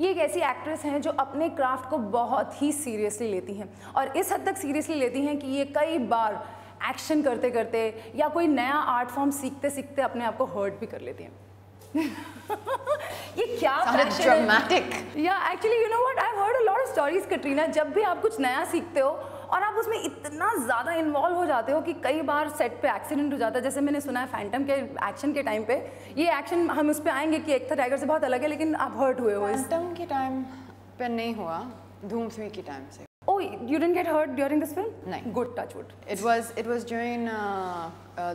ये एक ऐसी एक्ट्रेस हैं जो अपने क्राफ्ट को बहुत ही सीरियसली लेती हैं और इस हद तक सीरियसली लेती हैं कि ये कई बार एक्शन करते करते या कोई नया आर्ट फॉर्म सीखते सीखते अपने आप को हर्ट भी कर लेती हैं। ये क्या ड्रामेटिक या actually you know what, I have heard a lot of stories Katrina, जब भी आप कुछ नया सीखते हो और आप उसमें इतना ज़्यादा इन्वॉल्व हो जाते हो कि कई बार सेट पे एक्सीडेंट हो जाता है। जैसे मैंने सुना है फैंटम के एक्शन के टाइम पे, ये एक्शन हम उस पर आएंगे कि एक था टाइगर से बहुत अलग है, लेकिन आप हर्ट हुए हो। फैंटम के टाइम पे नहीं हुआ, धूम 3 के टाइम से। Oh, you didn't get hurt during this film? No. Good, touch wood. It was during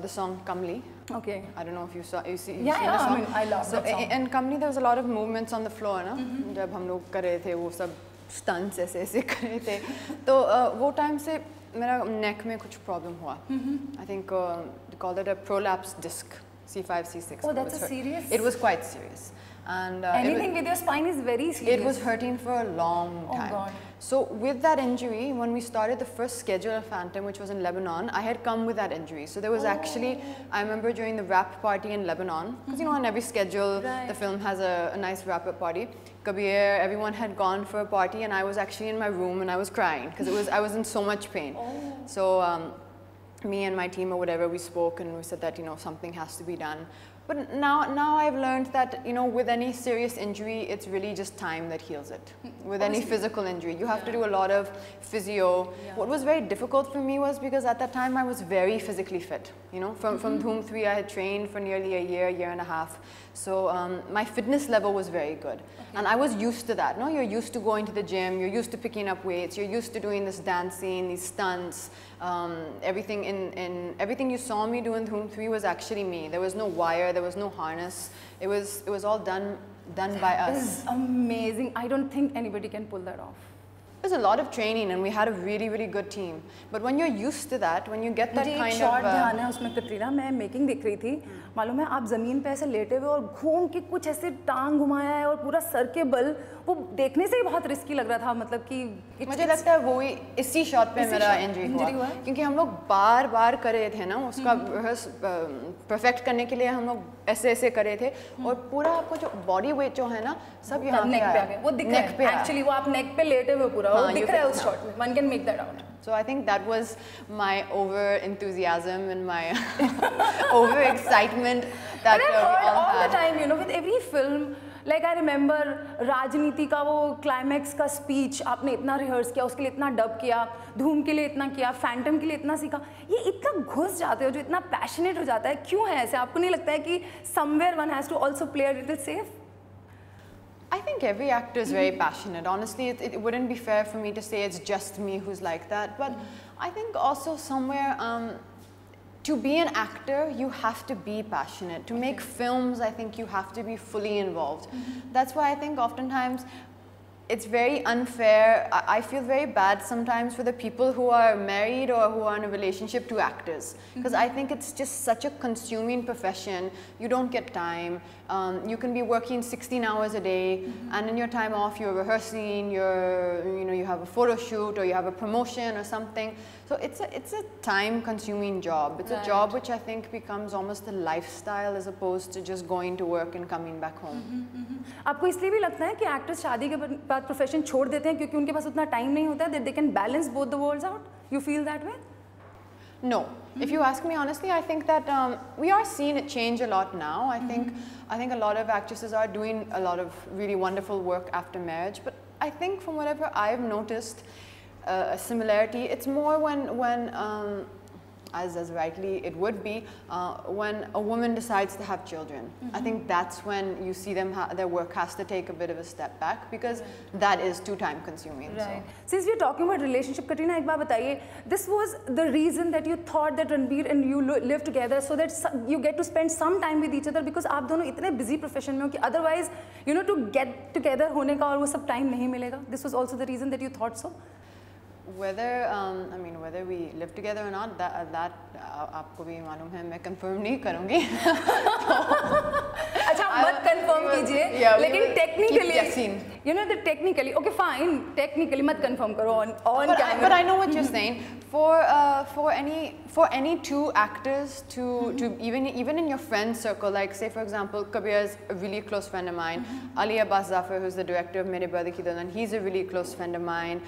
the song Kamli. Okay. I don't know if you saw the song. I mean, I love that song. In Kamli there was a lot of movements on the floor, ना? जब हम लोग कर रहे थे वो सब stunts ऐसे कर रहे थे, तो वो टाइम से मेरा neck में कुछ problem हुआ. I think they called it a prolapse disc, C5, C6. Oh, that's a serious? It was quite serious. And anything with your spine is very serious. It was hurting for a long time. Oh God. So with that injury, when we started the first schedule of Phantom, which was in Lebanon, I had come with that injury. So there was actually, I remember during the wrap party in Lebanon, because you know on every schedule, the film has a nice wrap up party. Kabir, everyone had gone for a party, and I was actually in my room and I was crying because I was in so much pain. So me and my team or whatever, we spoke and we said that, you know, something has to be done. But now I've learned that, you know, with any serious injury, it's really just time that heals it. With any physical injury, you have to do a lot of physio. What was very difficult for me was because at that time I was very physically fit. You know, from Dhoom 3 I had trained for nearly a year and a half. So my fitness level was very good. And I was used to that. No, you're used to going to the gym, you're used to picking up weights, you're used to doing this dancing, these stunts. Everything you saw me do in Dhoom 3 was actually me. There was no wire, there was no harness. It was all done by us. This is amazing. I don't think anybody can pull that off. There's a lot of training and we had a really good team. But when you're used to that, when you get that kind of... shot ध्यान है उसमें कटरीना, मैं making देख रही थी, मालूम है आप ज़मीन पे ऐसे लेटे हुए और घूम के कुछ ऐसे टांग घुमाया है और पूरा सर के बल, वो देखने से ही बहुत रिस्की लग रहा था। मतलब कि मुझे लगता है वो ही इसी शॉट पे मेरा इंजरी हुआ क्योंकि हम लोग बार कर रहे थे ना उसका परफेक्ट करने के लिए हम लोग ऐसे कर रहे थे और पूरा आपको जो बॉडी वेट जो है ना सब यहाँ नेक पे आ गया, वो दिख रहा है एक्चुअली, वो आप नेक पे लेटे हुए पूरा वो दिख रहा है उस शॉट में, one can make that out. So I think that was my over enthusiasm and my over excitement that we all the time, you know, with every film. Like I remember राजनीति का वो climax का speech आपने इतना rehearse किया, उसके लिए इतना डब किया, धूम के लिए इतना किया, फैंटम के लिए इतना सीखा, ये इतना घुस जाते हो जो इतना पैशनेट हो जाता है, क्यों है ऐसे? आपको नहीं लगता है कि somewhere one has to also play a little safe? I think every actor is very passionate. Honestly, it wouldn't be fair for me to say it's just me who's like that. But I think also somewhere, to be an actor, you have to be passionate. To make films, I think you have to be fully involved. That's why I think oftentimes it's very unfair. I feel very bad sometimes for the people who are married or who are in a relationship to actors. Because I think it's just such a consuming profession. You don't get time. You can be working 16 hours a day and in your time off you're rehearsing, you have a photo shoot or you have a promotion or something. So it's a time consuming job. It's a job which I think becomes almost a lifestyle as opposed to just going to work and coming back home. आपको इसलिए भी लगता है कि actors शादी के बाद profession छोड़ देते हैं क्योंकि उनके पास उतना टाइम नहीं होता है that they can balance both the worlds out? You feel that way? No. If you ask me honestly, I think that we are seeing it change a lot now. I think a lot of actresses are doing a lot of really wonderful work after marriage. But I think from whatever I've noticed, a similarity, it's more when as rightly it would be, when a woman decides to have children. I think that's when you see them, their work has to take a bit of a step back because that is too time consuming. Right. So. Since we're talking about relationship, Katrina, एक बात बताइए, this was the reason that you thought that Ranbir and you live together so that you get to spend some time with each other because आप दोनों इतने busy profession में हो कि otherwise, you know, to get together होने का और वो सब time नहीं मिलेगा. This was also the reason that you thought so? Whether whether we live together or not, that आपको भी मालूम है, मैं confirm नहीं करूँगी. अच्छा मत confirm कीजिए, लेकिन technically you know, the technically, okay, fine, technically, mat confirm karo on camera. But I know what you're saying. For any two actors to even in your friend circle, like say for example, Kabir is a really close friend of mine. Ali Abbas Zafar, who's the director of Mere Brother Ki Dulan, he's a really close friend of mine.